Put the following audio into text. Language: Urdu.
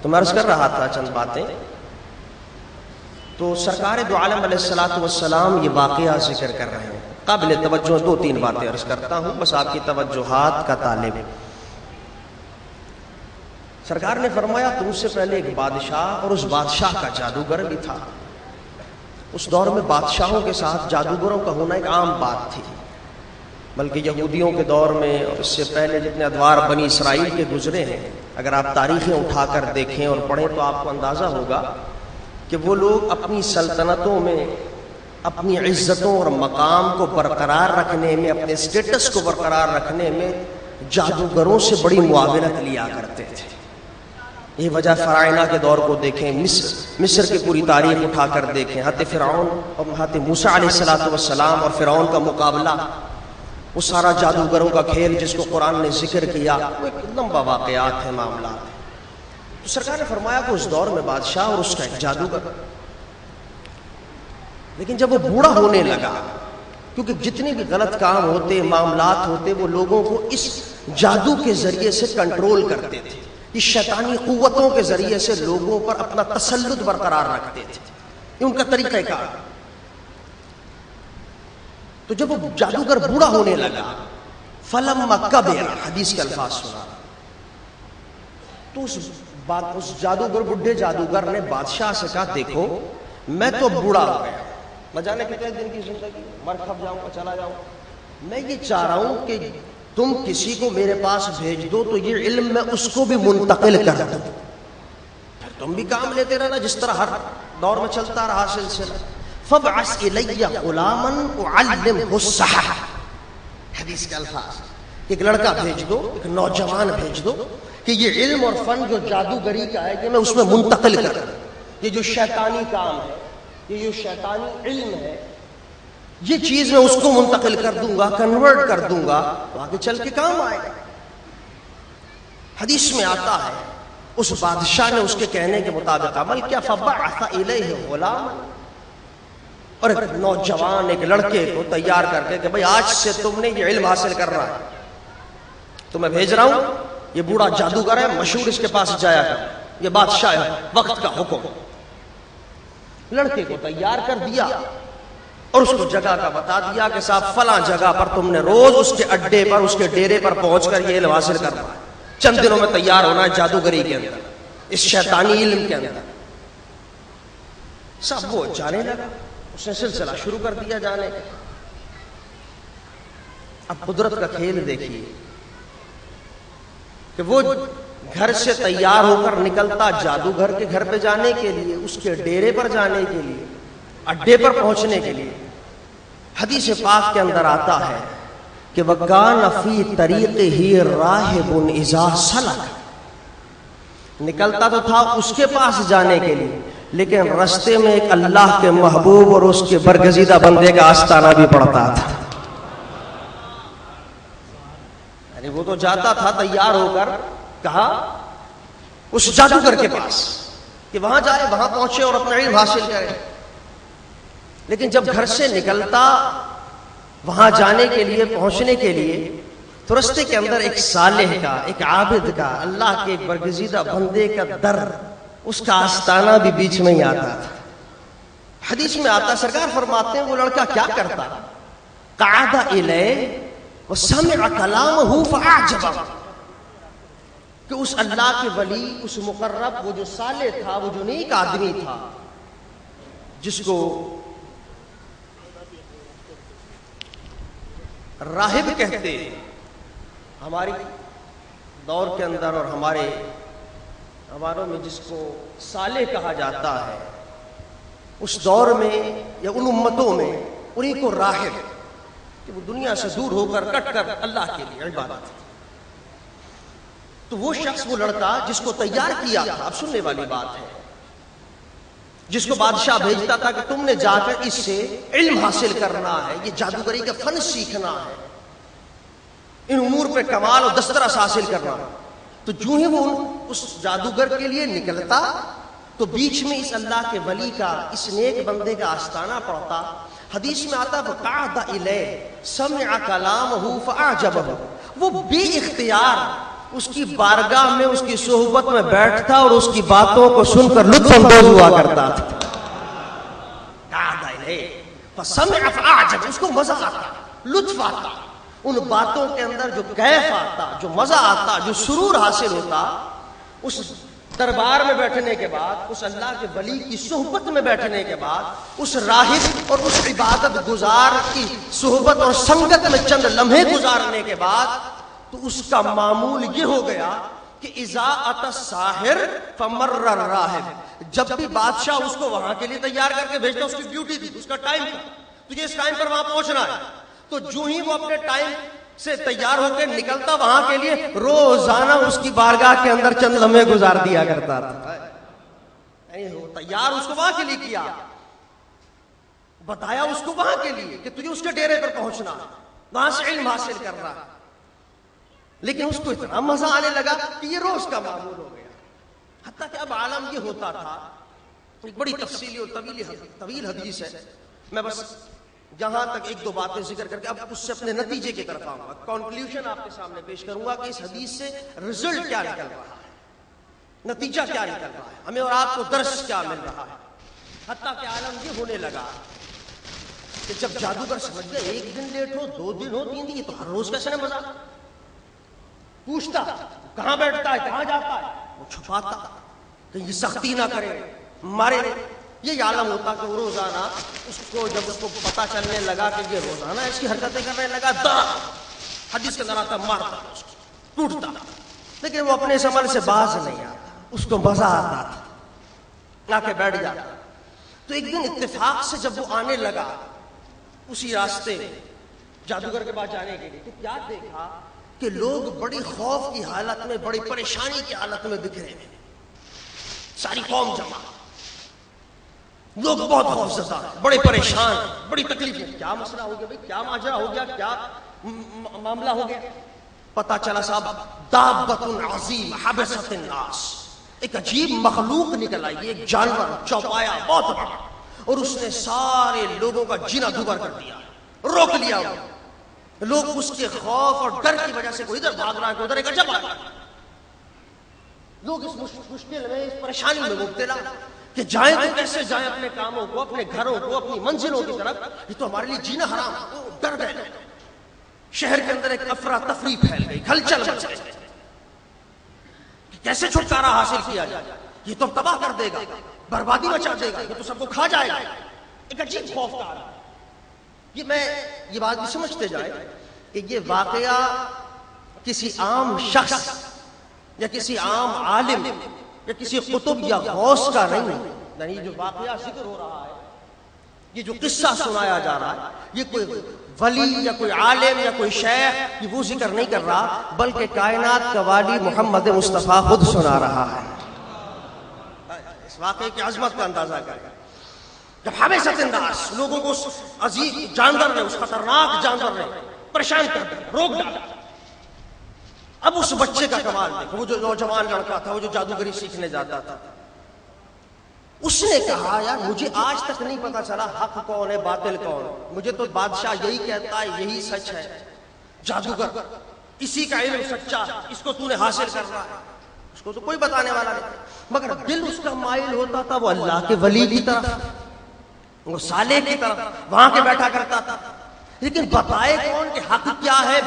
تو میں عرض کر رہا تھا چند باتیں. تو سرکار دو عالم علیہ الصلوۃ والسلام یہ واقعہ ذکر کر رہے ہیں. قابل توجہ 2-3 باتیں عرض کرتا ہوں، بس آپ کی توجہات کا طالب. سرکار نے فرمایا تم سے پہلے ایک بادشاہ اور اس بادشاہ کا جادوگر بھی تھا. اس دور میں بادشاہوں کے ساتھ جادوگروں کا ہونا ایک عام بات تھی، بلکہ یہودیوں کے دور میں اور اس سے پہلے جتنے ادوار بنی اسرائیل کے گزرے ہیں، اگر آپ تاریخیں اٹھا کر دیکھیں اور پڑھیں تو آپ کو اندازہ ہوگا کہ وہ لوگ اپنی سلطنتوں میں اپنی عزتوں اور مقام کو برقرار رکھنے میں، اپنے اسٹیٹس کو برقرار رکھنے میں جادوگروں سے بڑی معاونت لیا کرتے تھے. یہ وجہ فرعونہ کے دور کو دیکھیں، مصر کی پوری تاریخ اٹھا کر دیکھیں، حضرت فرعون اور حضرت موسیٰ علیہ السلام اور فرعون کا مقابلہ، وہ سارا جادوگروں کا کھیل جس کو قرآن نے ذکر کیا، وہ ایک لمبا واقعات ہے، معاملات ہے. تو سرکار نے فرمایا کہ اس دور میں بادشاہ اور اس کا ایک جادوگر. لیکن جب وہ بوڑھا ہونے لگا، کیونکہ جتنے بھی غلط کام ہوتے، معاملات ہوتے، وہ لوگوں کو اس جادو کے ذریعے سے کنٹرول کرتے تھے، اس شیطانی قوتوں کے ذریعے سے لوگوں پر اپنا تسلط برقرار رکھتے تھے. یہ ان کا طریقہ کار. تو جب وہ جادوگر بوڑھا ہونے لگا، فلما کبر، حدیث کے الفاظ سنا، تو اس جادوگر، بڈھے جادوگر نے بادشاہ سے کہا دیکھو میں تو بوڑھا ہو گیا، نہ جانے کتنے دن کی زندگی، مر کھپ جاؤں گا، چلا جاؤں. میں یہ چاہ رہا ہوں کہ تم کسی کو میرے پاس بھیج دو تو یہ علم میں اس کو بھی منتقل کر دوں، پھر تم بھی کام لیتے رہنا جس طرح ہر دور میں چلتا رہا سلسلہ. فابعث الی غلاما اعلمہ السحر، حدیث کے الفاظ. ایک لڑکا بھیج دو، ایک نوجوان بھیج دو کہ یہ علم اور فن جو جادوگری کا ہے کہ میں اس میں منتقل کروں. یہ جو شیطانی کام ہے، یہ جو شیطانی علم ہے، یہ چیز میں اس کو منتقل کر دوں گا، کنورٹ کر دوں گا، تو آگے چل کے کام آئے گا. حدیث میں آتا ہے اس بادشاہ نے اس کے کہنے کے مطابق عمل کیا. فبعث الیہ غلاما، اور ایک نوجوان، ایک لڑکے کو تیار کر کے کہ بھئی آج سے تم نے یہ علم حاصل کرنا ہے، تو میں بھیج رہا ہوں. یہ بوڑھا جادوگر ہے مشہور، اس کے پاس جایا کر، یہ بادشاہ ہے، وقت کا حکم. لڑکے کو تیار کر دیا اور اس کو جگہ کا بتا دیا کہ صاحب فلاں جگہ پر تم نے روز اس کے اڈے پر، اس کے ڈیرے پر پہنچ کر یہ علم حاصل کرنا ہے. چند دنوں میں تیار ہونا ہے جادوگری کے اندر، اس شیطانی علم کے اندر. سب وہ جانے لگا، اس نے سلسلہ شروع کر دیا جانے کا. اب قدرت کا کھیل دیکھیے کہ وہ گھر سے تیار ہو کر نکلتا جادوگر کے گھر پہ جانے کے لیے، اس کے ڈیرے پر جانے کے لیے، اڈے پر پہنچنے کے لیے. حدیث پاک کے اندر آتا ہے کہ وَكَانَ فِي طَرِيقِهِ رَاهِبٌ إِذَا سَلَكَ، نکلتا تو تھا اس کے پاس جانے کے لیے، لیکن رستے میں ایک اللہ کے محبوب اور اس کے برگزیدہ بندے کا آستانہ بھی پڑتا تھا. یعنی وہ تو جاتا تھا تیار ہو کر، کہا اس جادوگر کے پاس کہ وہاں جائے، وہاں پہنچے اور اپنا علم حاصل کرے. لیکن جب گھر سے نکلتا وہاں جانے کے لیے، پہنچنے کے لیے، تو رستے کے اندر ایک صالح کا، ایک عابد کا، اللہ کے برگزیدہ بندے کا در، اس کا آستانہ بھی بیچ میں ہی آتا تھا. حدیث میں آتا، سرکار فرماتے ہیں وہ لڑکا کیا کرتا، قعد الیہ وسمع کلامہ فاعجبہ، کہ اس اللہ کے ولی، اس مقرب، وہ جو صالح تھا، وہ جو نیک آدمی تھا، جس کو راہب کہتے ہیں ہماری دور کے اندر، اور ہماروں میں جس کو صالح کہا جاتا ہے، اس دور میں یا ان امتوں میں انہیں کو راہب، کہ وہ دنیا سے دور ہو کر کٹ کر اللہ کے لیے عبادت. تو وہ شخص، وہ لڑکا جس کو تیار کیا تھا، اب سننے والی بات ہے، جس کو بادشاہ بھیجتا تھا کہ تم نے جا کر اس سے علم حاصل کرنا ہے، یہ جادوگری کا فن سیکھنا ہے، ان امور پہ کمال اور دسترس حاصل کرنا. تو جو ہی وہ اس جادوگر کے لیے نکلتا تو بیچ میں اس اللہ کے ولی کا، اس نیک بندے کا آستانہ پڑتا. حدیث میں آتا فقعد الیہ سمع کلامہ فاعجبہ، وہ بے اختیار اس کی بارگاہ میں اس کی صحبت میں بیٹھتا اور اس کی باتوں کو سن کر لطف اندوز ہوا کرتا تھا. فسمع فاعجب، اس کو مزہ آتا، لطف آتا، ان باتوں کے اندر جو کیف آتا، جو مزہ آتا، جو سرور حاصل ہوتا. اس دربار میں بیٹھنے کے بعد، اس اللہ کے ولی کی صحبت میں بیٹھنے کے بعد، اس راہب اور اس عبادت گزار کی صحبت اور سنگت میں چند لمحے گزارنے کے بعد تو اس کا معمول یہ ہو گیا کہ اذا اتى الساحر فمر الراہب، جب بھی بادشاہ اس کو وہاں کے لیے تیار کر کے بھیجتا، اس کی ڈیوٹی تھی، اس کا ٹائم تھا، تجھے اس ٹائم پر وہاں پہنچنا ہے، تو جو ہی وہ اپنے ٹائم سے تیار ہو کے نکلتا وہاں کے لیے، روزانہ اس کی بارگاہ کے اندر چند لمحے گزار دیا کرتا تھا. تیار اس کو وہاں کے لیے کیا، بتایا اس کو وہاں کے لیے کہ تجھے اس کے ڈیرے پر پہنچنا، وہاں سے علم حاصل کرنا. لیکن اس کو اتنا مزہ آنے لگا کہ یہ روز کا معمول ہو گیا. حتیٰ کہ اب عالم یہ ہوتا تھا، ایک بڑی تفصیلی اور طویل حدیث ہے، میں بس یہاں تک ایک دو باتیں ذکر کر کے اب اس سے اپنے نتیجے کی طرف آؤں گا. کنکلیوژن آپ کے سامنے پیش کروں گا کہ اس حدیث سے رزلٹ کیا نکل رہا ہے، نتیجہ کیا نکل رہا ہے، ہمیں اور آپ کو درس کیا مل رہا ہے. حتیٰ کہ عالم یہ ہونے لگا کہ جب جادوگر سمجھ گئے ایک دن لیٹ ہو، 2 دن ہو، 3 دن، یہ تو ہر روز کیسے نہ مزہ. پوچھتا کہاں بیٹھتا ہے، کہاں جاتا ہے، وہ چھپاتا کہ یہ سختی نہ کرے، مارے. یہ عالم ہوتا کہ وہ روزانہ اس کو، جب اس کو پتا چلنے لگا کہ یہ روزانہ اس کی حرکتیں کرنے لگا، حدیث کے اندر آتا، مارتا، ٹوٹتا. لیکن وہ اپنے اس عمل سے باز نہیں آتا، اس کو مزہ آتا تھا، آ کے بیٹھ جاتا. تو ایک دن اتفاق سے جب وہ آنے لگا اسی راستے جادوگر کے پاس جانے کے لیے، تو کیا دیکھا کہ لوگ بڑی خوف کی حالت میں، بڑی پریشانی کی حالت میں بکھرے ہیں. ساری قوم جمع، لوگ بہت خوف زدہ، بڑے پریشان، بڑی تکلیف ہے. کیا مسئلہ ہو گیا بھائی، کیا ماجرا ہو گیا، کیا معاملہ ہو گیا؟ پتا چلا صاحب دابۃ عظیم حبست الناس، ایک عجیب مخلوق نکل آئی، ایک جانور چوپایا بہت بڑا، اور اس نے سارے لوگوں کا جینا دبر کر دیا، روک لیا. لوگ اس کے خوف اور ڈر کی وجہ سے کوئی ادھر بھاگ رہا ہے، کوئی ادھر، ایک عجب آ. لوگ اس مشکل میں، اس پریشانی میں مبتلا کہ جائیں تو کیسے جائیں اپنے کاموں کو، اپنے گھروں کو، اپنی منزلوں کی طرف. یہ تو ہمارے لیے جینا حرام. وہ ڈر گئے. شہر کے اندر ایک افراتفری پھیل گئی، ہلچل مچ گئی کہ کیسے چھٹکارا حاصل کیا جائے، یہ تو تباہ کر دے گا، بربادی مچا دے گا، یہ تو سب کو کھا جائے گا. ایک عجیب خوف کا حال. یہ بات بھی سمجھتے جائے کہ یہ واقعہ کسی عام شخص یا کسی عام عالم یا کسی قطب یا غوث کا نہیں. یعنی جو واقعہ ذکر ہو رہا ہے، یہ جو قصہ سنایا جا رہا ہے، یہ کوئی ولی یا کوئی عالم یا کوئی شیخ یہ وہ ذکر نہیں کر رہا، بلکہ کائنات کا والی محمد مصطفیٰ خود سنا رہا ہے. اس واقعے کی عظمت کا اندازہ کریں. جب حبست الناس، لوگوں کو اس عظیم جانور نے، اس خطرناک جانور نے پریشان کر دیا، روک ڈالا. اب اس بچے کا کمال دیکھو، وہ جو نوجوان لڑکا تھا، وہ جو جادوگری سیکھنے جاتا تھا، اس نے کہا یار مجھے آج تک نہیں پتا چلا حق کون ہے، باطل کون ہے. مجھے تو بادشاہ یہی کہتا ہے یہی سچ ہے، جادوگر اسی کا علم سچا، اس کو تو نے حاصل کر رہا ہے. اس کو تو کوئی بتانے والا نہیں، مگر دل اس کا مائل ہوتا تھا وہ اللہ کے ولی کی طرف، وہ صالح کی طرف، وہاں کے بیٹھا کرتا تھا. لیکن بتائے کون کہ حق کیا ہے،